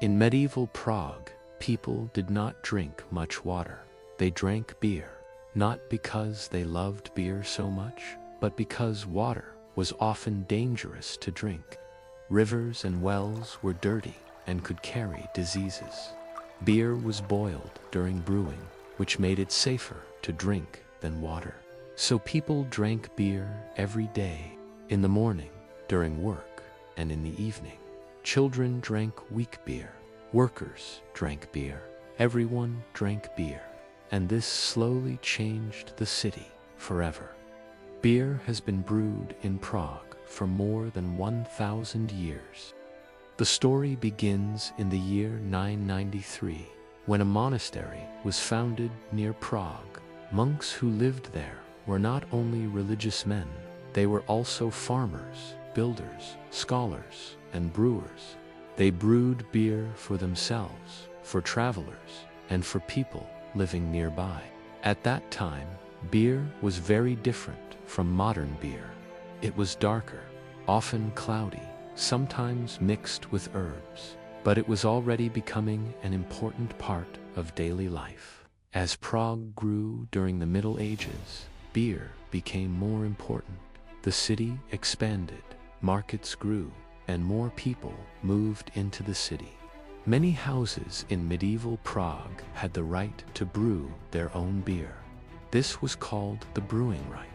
In medieval Prague, people did not drink much water. They drank beer, not because they loved beer so much, but because water was often dangerous to drink. Rivers and wells were dirty and could carry diseases. Beer was boiled during brewing, which made it safer to drink than water. So people drank beer every day, in the morning, during work, and in the evening. Children drank weak beer. Workers drank beer. Everyone drank beer. And this slowly changed the city forever. Beer has been brewed in Prague for more than 1,000 years. The story begins in the year 993, when a monastery was founded near Prague. Monks who lived there were not only religious men, they were also farmers, builders, scholars, and brewers. They brewed beer for themselves, for travelers, and for people living nearby. At that time, beer was very different from modern beer. It was darker, often cloudy, sometimes mixed with herbs, but it was already becoming an important part of daily life. As Prague grew during the Middle Ages, beer became more important. The city expanded, markets grew, and more people moved into the city. Many houses in medieval Prague had the right to brew their own beer. This was called the brewing right,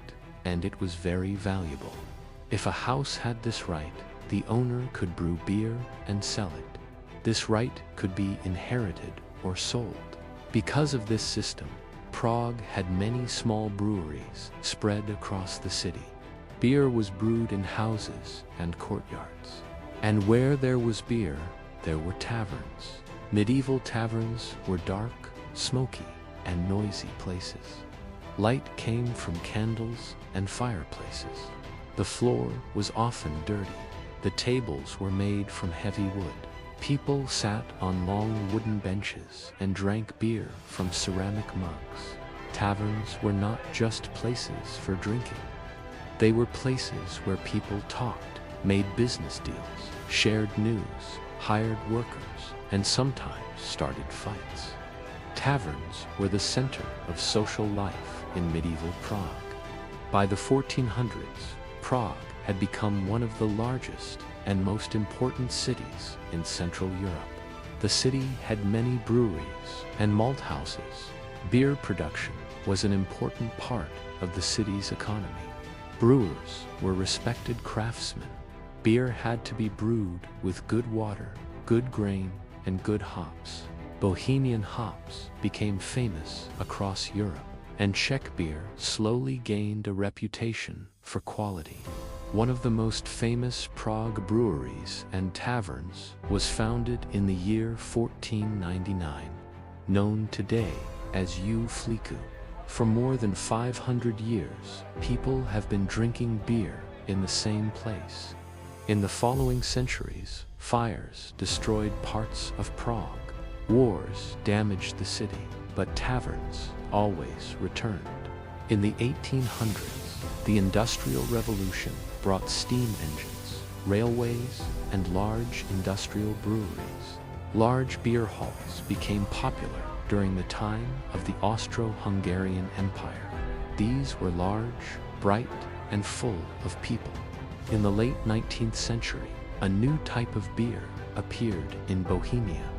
and it was very valuable. If a house had this right, the owner could brew beer and sell it. This right could be inherited or sold. Because of this system, Prague had many small breweries spread across the city. Beer was brewed in houses and courtyards. And where there was beer, there were taverns. Medieval taverns were dark, smoky, and noisy places. Light came from candles and fireplaces. The floor was often dirty. The tables were made from heavy wood. People sat on long wooden benches and drank beer from ceramic mugs. Taverns were not just places for drinking. They were places where people talked, made business deals, shared news, hired workers, and sometimes started fights. Taverns were the center of social life in medieval Prague. By the 1400s, Prague had become one of the largest and most important cities in Central Europe. The city had many breweries and malt houses. Beer production was an important part of the city's economy. Brewers were respected craftsmen. Beer had to be brewed with good water, good grain, and good hops. Bohemian hops became famous across Europe, and Czech beer slowly gained a reputation for quality. One of the most famous Prague breweries and taverns was founded in the year 1499, known today as U Fliku. For more than 500 years, people have been drinking beer in the same place. In the following centuries, fires destroyed parts of Prague. Wars damaged the city, but taverns always returned. In the 1800s, the Industrial Revolution brought steam engines, railways, and large industrial breweries. Large beer halls became popular during the time of the Austro-Hungarian Empire. These were large, bright, and full of people. In the late 19th century, a new type of beer appeared in Bohemia.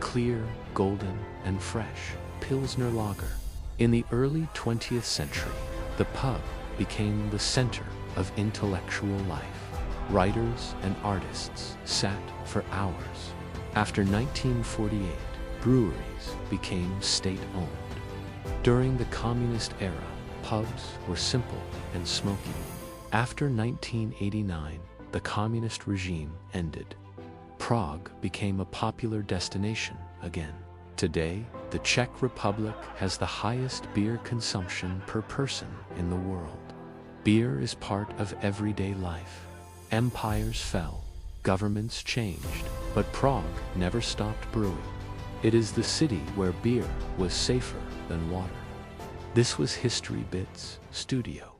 Clear, golden, and fresh, Pilsner Lager. In the early 20th century, the pub became the center of intellectual life. Writers and artists sat for hours. After 1948, breweries became state-owned. During the communist era, pubs were simple and smoky. After 1989, the communist regime ended. Prague became a popular destination again. Today, the Czech Republic has the highest beer consumption per person in the world. Beer is part of everyday life. Empires fell, governments changed, but Prague never stopped brewing. It is the city where beer was safer than water. This was History Bits Studio.